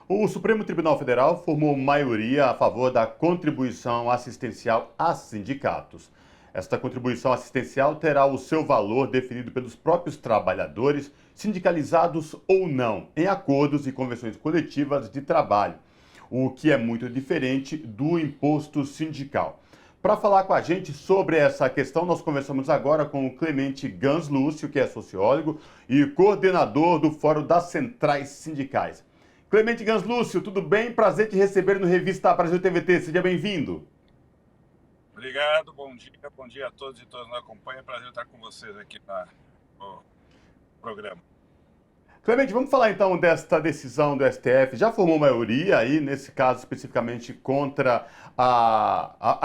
O Supremo Tribunal Federal formou maioria a favor da contribuição assistencial a sindicatos. Esta contribuição assistencial terá o seu valor definido pelos próprios trabalhadores, sindicalizados ou não, em acordos e convenções coletivas de trabalho, o que é muito diferente do imposto sindical. Para falar com a gente sobre essa questão, nós conversamos agora com o Clemente Gans Lúcio, que é sociólogo e coordenador do Fórum das Centrais Sindicais. Clemente Gans Lúcio, tudo bem? Prazer te receber no Revista Brasil TVT. Seja bem-vindo. Obrigado, bom dia a todos e todas que nos acompanham. É prazer estar com vocês aqui no programa. Clemente, vamos falar então desta decisão do STF. Já formou maioria aí, nesse caso especificamente contra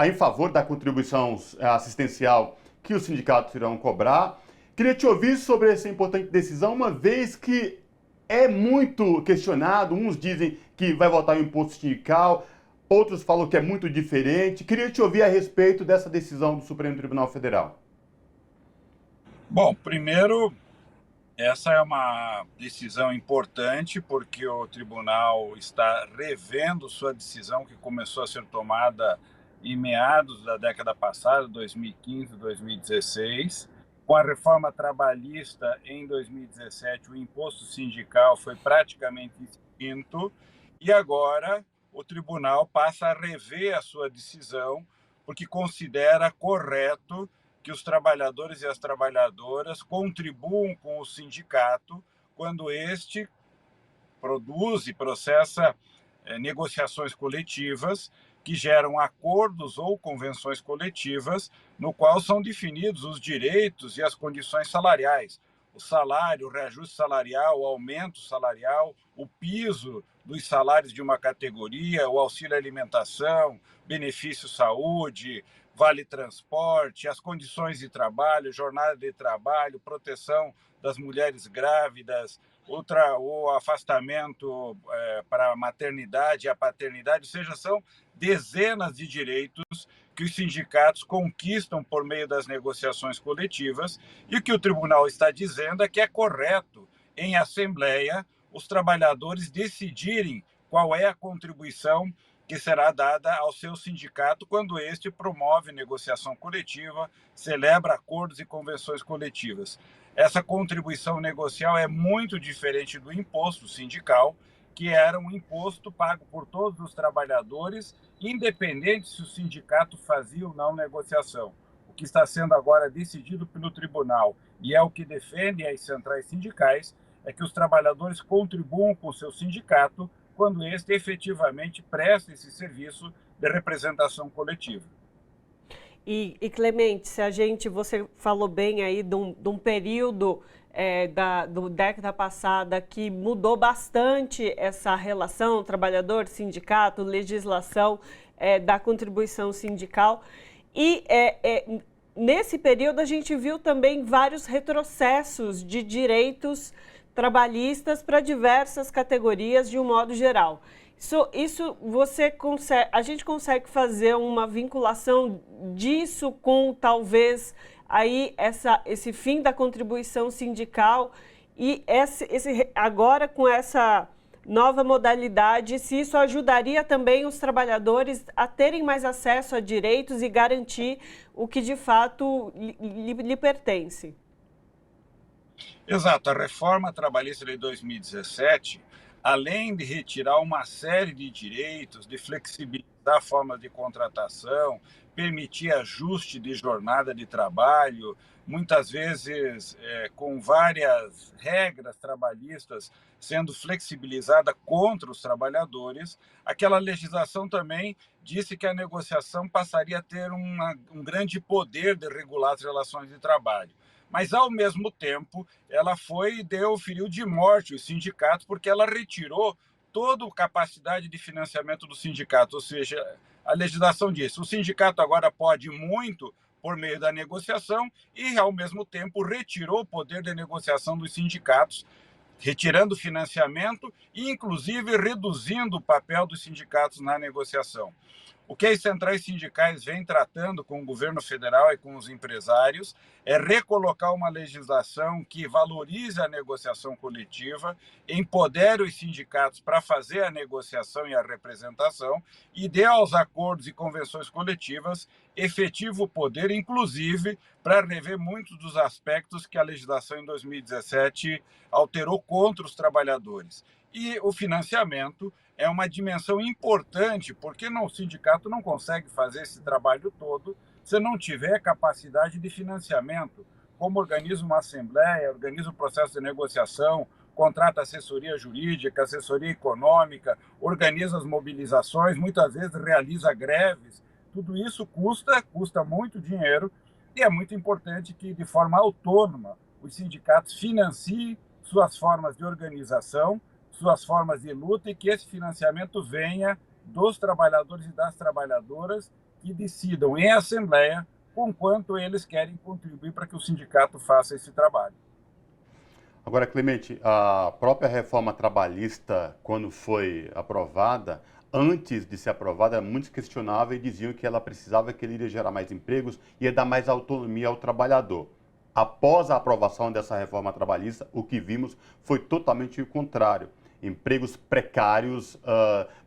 em favor da contribuição assistencial que os sindicatos irão cobrar. Queria te ouvir sobre essa importante decisão, uma vez que é muito questionado. Uns dizem que vai votar o imposto sindical, outros falam que é muito diferente. Queria te ouvir a respeito dessa decisão do Supremo Tribunal Federal. Bom, primeiro, essa é uma decisão importante porque o tribunal está revendo sua decisão que começou a ser tomada em meados da década passada, 2015, 2016. Com a reforma trabalhista em 2017, o imposto sindical foi praticamente extinto e agora o tribunal passa a rever a sua decisão porque considera correto que os trabalhadores e as trabalhadoras contribuam com o sindicato quando este produz e processa negociações coletivas que geram acordos ou convenções coletivas no qual são definidos os direitos e as condições salariais. O salário, o reajuste salarial, o aumento salarial, o piso dos salários de uma categoria, o auxílio alimentação, benefício saúde, vale transporte, as condições de trabalho, jornada de trabalho, proteção das mulheres grávidas, o afastamento para a maternidade e a paternidade, ou seja, são dezenas de direitos que os sindicatos conquistam por meio das negociações coletivas e o que o tribunal está dizendo é que é correto, em assembleia, os trabalhadores decidirem qual é a contribuição que será dada ao seu sindicato quando este promove negociação coletiva, celebra acordos e convenções coletivas. Essa contribuição negocial é muito diferente do imposto sindical, que era um imposto pago por todos os trabalhadores, independente se o sindicato fazia ou não negociação. O que está sendo agora decidido pelo tribunal, e é o que defendem as centrais sindicais, é que os trabalhadores contribuam com o seu sindicato quando este efetivamente presta esse serviço de representação coletiva. E Clemente, você falou bem aí de um período do década passada que mudou bastante essa relação trabalhador-sindicato, legislação da contribuição sindical. E nesse período a gente viu também vários retrocessos de direitos trabalhistas para diversas categorias de um modo geral. A gente consegue fazer uma vinculação disso com talvez aí esse fim da contribuição sindical e agora com essa nova modalidade, se isso ajudaria também os trabalhadores a terem mais acesso a direitos e garantir o que de fato lhe pertence. Exato, a reforma trabalhista de 2017, além de retirar uma série de direitos, de flexibilizar formas de contratação, permitir ajuste de jornada de trabalho, muitas vezes com várias regras trabalhistas sendo flexibilizada contra os trabalhadores, aquela legislação também disse que a negociação passaria a ter um grande poder de regular as relações de trabalho. Mas, ao mesmo tempo, ela feriu de morte os sindicatos, porque ela retirou toda a capacidade de financiamento do sindicato. Ou seja, a legislação diz que o sindicato agora pode muito por meio da negociação e, ao mesmo tempo, retirou o poder de negociação dos sindicatos, retirando o financiamento e, inclusive, reduzindo o papel dos sindicatos na negociação. O que as centrais sindicais vêm tratando com o governo federal e com os empresários é recolocar uma legislação que valorize a negociação coletiva, empodere os sindicatos para fazer a negociação e a representação e dê aos acordos e convenções coletivas efetivo poder, inclusive para rever muitos dos aspectos que a legislação em 2017 alterou contra os trabalhadores. E o financiamento é uma dimensão importante, porque o sindicato não consegue fazer esse trabalho todo se não tiver capacidade de financiamento. Como organiza uma assembleia, organiza o processo de negociação, contrata assessoria jurídica, assessoria econômica, organiza as mobilizações, muitas vezes realiza greves. Tudo isso custa muito dinheiro e é muito importante que, de forma autônoma, os sindicatos financiem suas formas de organização, suas formas de luta e que esse financiamento venha dos trabalhadores e das trabalhadoras que decidam em assembleia com quanto eles querem contribuir para que o sindicato faça esse trabalho. Agora, Clemente, a própria reforma trabalhista, quando foi aprovada, antes de ser aprovada, muitos questionavam e diziam que ela precisava, que ele iria gerar mais empregos e ia dar mais autonomia ao trabalhador. Após a aprovação dessa reforma trabalhista, o que vimos foi totalmente o contrário. Empregos precários,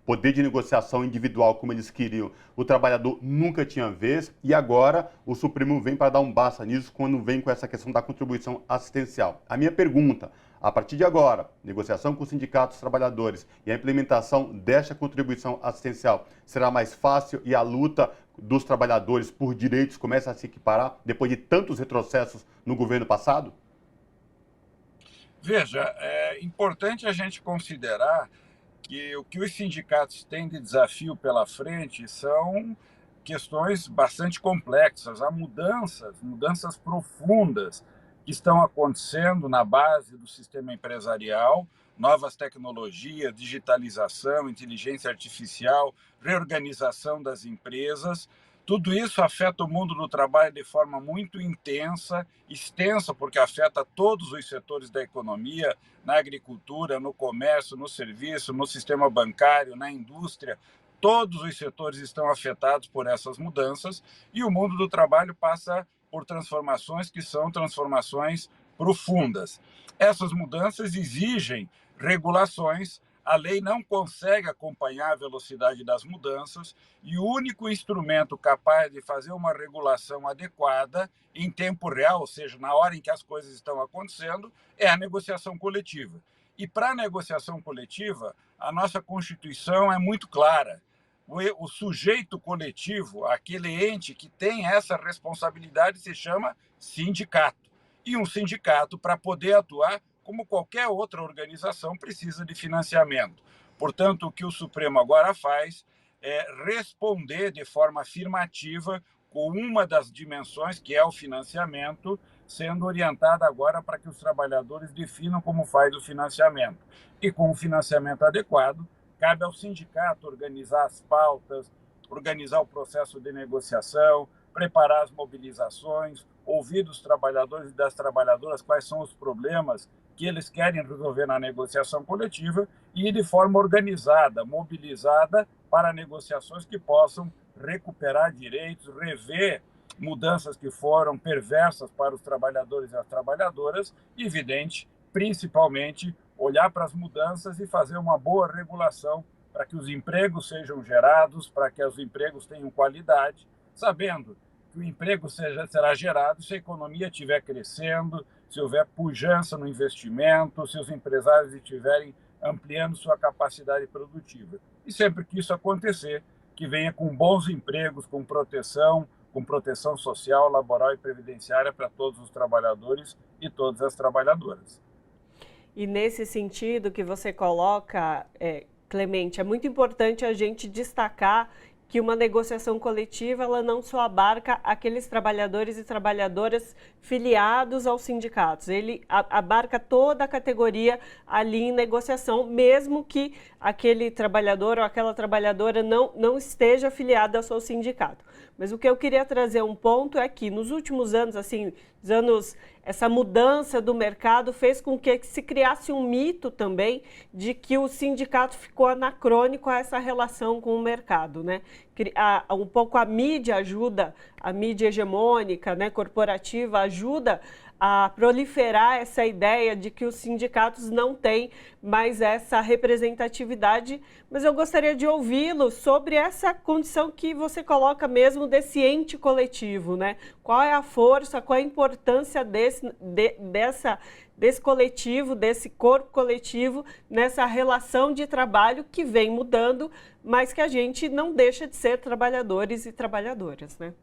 poder de negociação individual como eles queriam. O trabalhador nunca tinha vez e agora o Supremo vem para dar um basta nisso quando vem com essa questão da contribuição assistencial. A minha pergunta, a partir de agora, negociação com os sindicatos trabalhadores e a implementação desta contribuição assistencial será mais fácil e a luta dos trabalhadores por direitos começa a se equiparar depois de tantos retrocessos no governo passado? Veja, é importante a gente considerar que o que os sindicatos têm de desafio pela frente são questões bastante complexas. Há mudanças profundas que estão acontecendo na base do sistema empresarial, novas tecnologias, digitalização, inteligência artificial, reorganização das empresas. Tudo isso afeta o mundo do trabalho de forma muito intensa, extensa, porque afeta todos os setores da economia, na agricultura, no comércio, no serviço, no sistema bancário, na indústria. Todos os setores estão afetados por essas mudanças e o mundo do trabalho passa por transformações que são transformações profundas. Essas mudanças exigem regulações. A lei não consegue acompanhar a velocidade das mudanças e o único instrumento capaz de fazer uma regulação adequada em tempo real, ou seja, na hora em que as coisas estão acontecendo, é a negociação coletiva. E para a negociação coletiva, a nossa Constituição é muito clara. O sujeito coletivo, aquele ente que tem essa responsabilidade, se chama sindicato. E um sindicato, para poder atuar, como qualquer outra organização, precisa de financiamento. Portanto, o que o Supremo agora faz é responder de forma afirmativa com uma das dimensões, que é o financiamento, sendo orientada agora para que os trabalhadores definam como faz o financiamento. E com o financiamento adequado, cabe ao sindicato organizar as pautas, organizar o processo de negociação, preparar as mobilizações, ouvir dos trabalhadores e das trabalhadoras quais são os problemas que eles querem resolver na negociação coletiva e de forma organizada, mobilizada para negociações que possam recuperar direitos, rever mudanças que foram perversas para os trabalhadores e as trabalhadoras e, evidente, principalmente, olhar para as mudanças e fazer uma boa regulação para que os empregos sejam gerados, para que os empregos tenham qualidade, sabendo que o emprego será gerado se a economia estiver crescendo, se houver pujança no investimento, se os empresários estiverem ampliando sua capacidade produtiva. E sempre que isso acontecer, que venha com bons empregos, com proteção social, laboral e previdenciária para todos os trabalhadores e todas as trabalhadoras. E nesse sentido que você coloca, Clemente, é muito importante a gente destacar que uma negociação coletiva ela não só abarca aqueles trabalhadores e trabalhadoras filiados aos sindicatos, ele abarca toda a categoria ali em negociação, mesmo que aquele trabalhador ou aquela trabalhadora não esteja afiliada ao seu sindicato. Mas o que eu queria trazer um ponto é que nos últimos anos, assim, essa mudança do mercado fez com que se criasse um mito também de que o sindicato ficou anacrônico a essa relação com o mercado, né? Um pouco a mídia ajuda, a mídia hegemônica, né, corporativa ajuda a proliferar essa ideia de que os sindicatos não têm mais essa representatividade, mas eu gostaria de ouvi-lo sobre essa condição que você coloca mesmo desse ente coletivo, né? Qual é a força, qual é a importância desse coletivo, desse corpo coletivo, nessa relação de trabalho que vem mudando, mas que a gente não deixa de ser trabalhadores e trabalhadoras, né?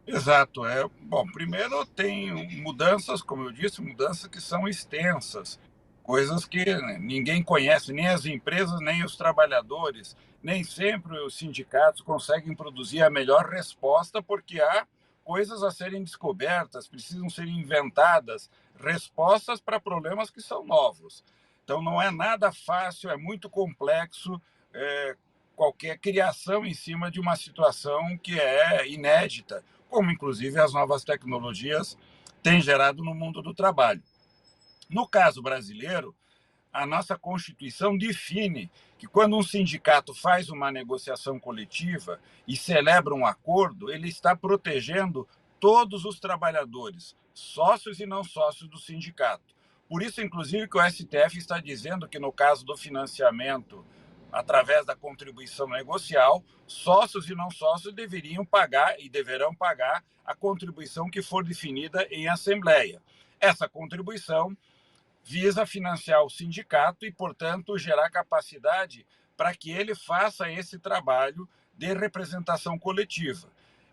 Exato. Bom, primeiro tem mudanças, como eu disse, mudanças que são extensas, coisas que ninguém conhece, nem as empresas, nem os trabalhadores. Nem sempre os sindicatos conseguem produzir a melhor resposta, porque há coisas a serem descobertas, precisam ser inventadas respostas para problemas que são novos. Então, não é nada fácil, é muito complexo. Qualquer criação em cima de uma situação que é inédita, como inclusive as novas tecnologias têm gerado no mundo do trabalho. No caso brasileiro, a nossa Constituição define que quando um sindicato faz uma negociação coletiva e celebra um acordo, ele está protegendo todos os trabalhadores, sócios e não sócios do sindicato. Por isso, inclusive, que o STF está dizendo que no caso do financiamento através da contribuição negocial, sócios e não sócios deveriam pagar e deverão pagar a contribuição que for definida em assembleia. Essa contribuição visa financiar o sindicato e, portanto, gerar capacidade para que ele faça esse trabalho de representação coletiva.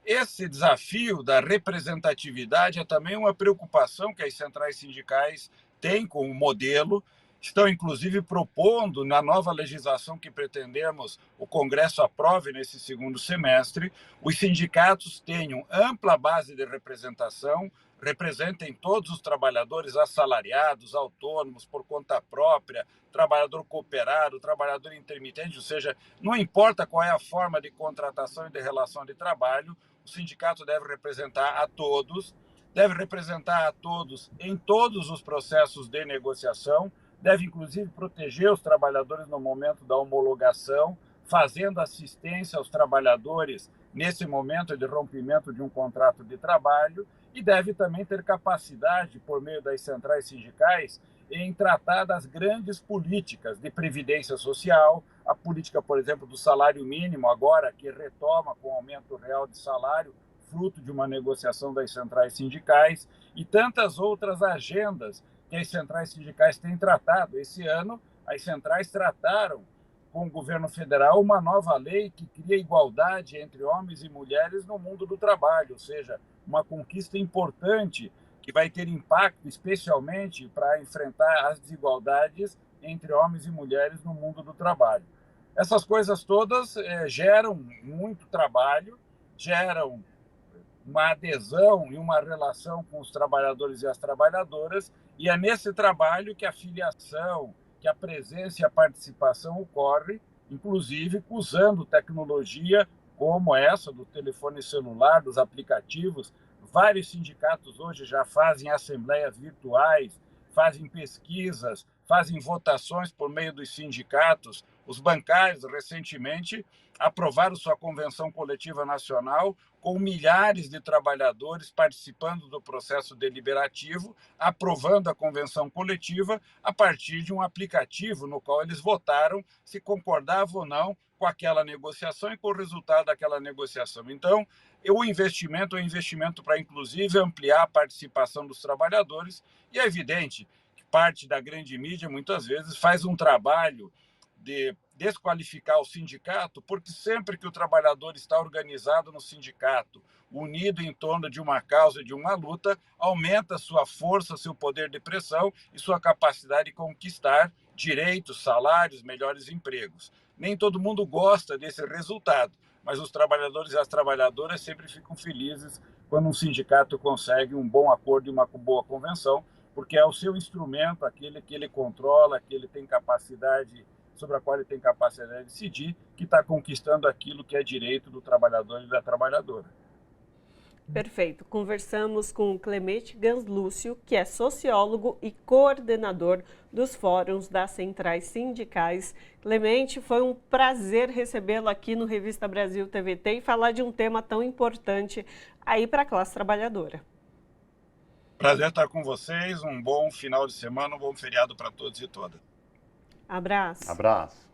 Esse desafio da representatividade é também uma preocupação que as centrais sindicais têm com o modelo. Estão, inclusive, propondo, na nova legislação que pretendemos o Congresso aprove nesse segundo semestre, os sindicatos tenham ampla base de representação, representem todos os trabalhadores assalariados, autônomos, por conta própria, trabalhador cooperado, trabalhador intermitente, ou seja, não importa qual é a forma de contratação e de relação de trabalho, o sindicato deve representar a todos em todos os processos de negociação, deve, inclusive, proteger os trabalhadores no momento da homologação, fazendo assistência aos trabalhadores nesse momento de rompimento de um contrato de trabalho, e deve também ter capacidade, por meio das centrais sindicais, em tratar das grandes políticas de previdência social, a política, por exemplo, do salário mínimo, agora que retoma com o aumento real de salário, fruto de uma negociação das centrais sindicais, e tantas outras agendas que as centrais sindicais têm tratado. Esse ano, as centrais trataram com o governo federal uma nova lei que cria igualdade entre homens e mulheres no mundo do trabalho, ou seja, uma conquista importante que vai ter impacto especialmente para enfrentar as desigualdades entre homens e mulheres no mundo do trabalho. Essas coisas todas geram muito trabalho, geram uma adesão e uma relação com os trabalhadores e as trabalhadoras, e é nesse trabalho que a filiação, que a presença e a participação ocorre, inclusive usando tecnologia como essa do telefone celular, dos aplicativos. Vários sindicatos hoje já fazem assembleias virtuais, fazem pesquisas, fazem votações por meio dos sindicatos. Os bancários, recentemente, aprovaram sua convenção coletiva nacional com milhares de trabalhadores participando do processo deliberativo, aprovando a convenção coletiva a partir de um aplicativo no qual eles votaram se concordavam ou não com aquela negociação e com o resultado daquela negociação. Então, o investimento é um investimento para, inclusive, ampliar a participação dos trabalhadores, e é evidente que parte da grande mídia, muitas vezes, faz um trabalho de desqualificar o sindicato, porque sempre que o trabalhador está organizado no sindicato, unido em torno de uma causa, de uma luta, aumenta sua força, seu poder de pressão e sua capacidade de conquistar direitos, salários, melhores empregos. Nem todo mundo gosta desse resultado, mas os trabalhadores e as trabalhadoras sempre ficam felizes quando um sindicato consegue um bom acordo e uma boa convenção, porque é o seu instrumento, aquele que ele controla, que ele tem capacidade, sobre a qual ele tem capacidade de decidir, que está conquistando aquilo que é direito do trabalhador e da trabalhadora. Perfeito. Conversamos com o Clemente Ganslúcio, que é sociólogo e coordenador dos fóruns das centrais sindicais. Clemente, foi um prazer recebê-lo aqui no Revista Brasil TVT e falar de um tema tão importante aí para a classe trabalhadora. Prazer estar com vocês, um bom final de semana, um bom feriado para todos e todas. Abraço. Abraço.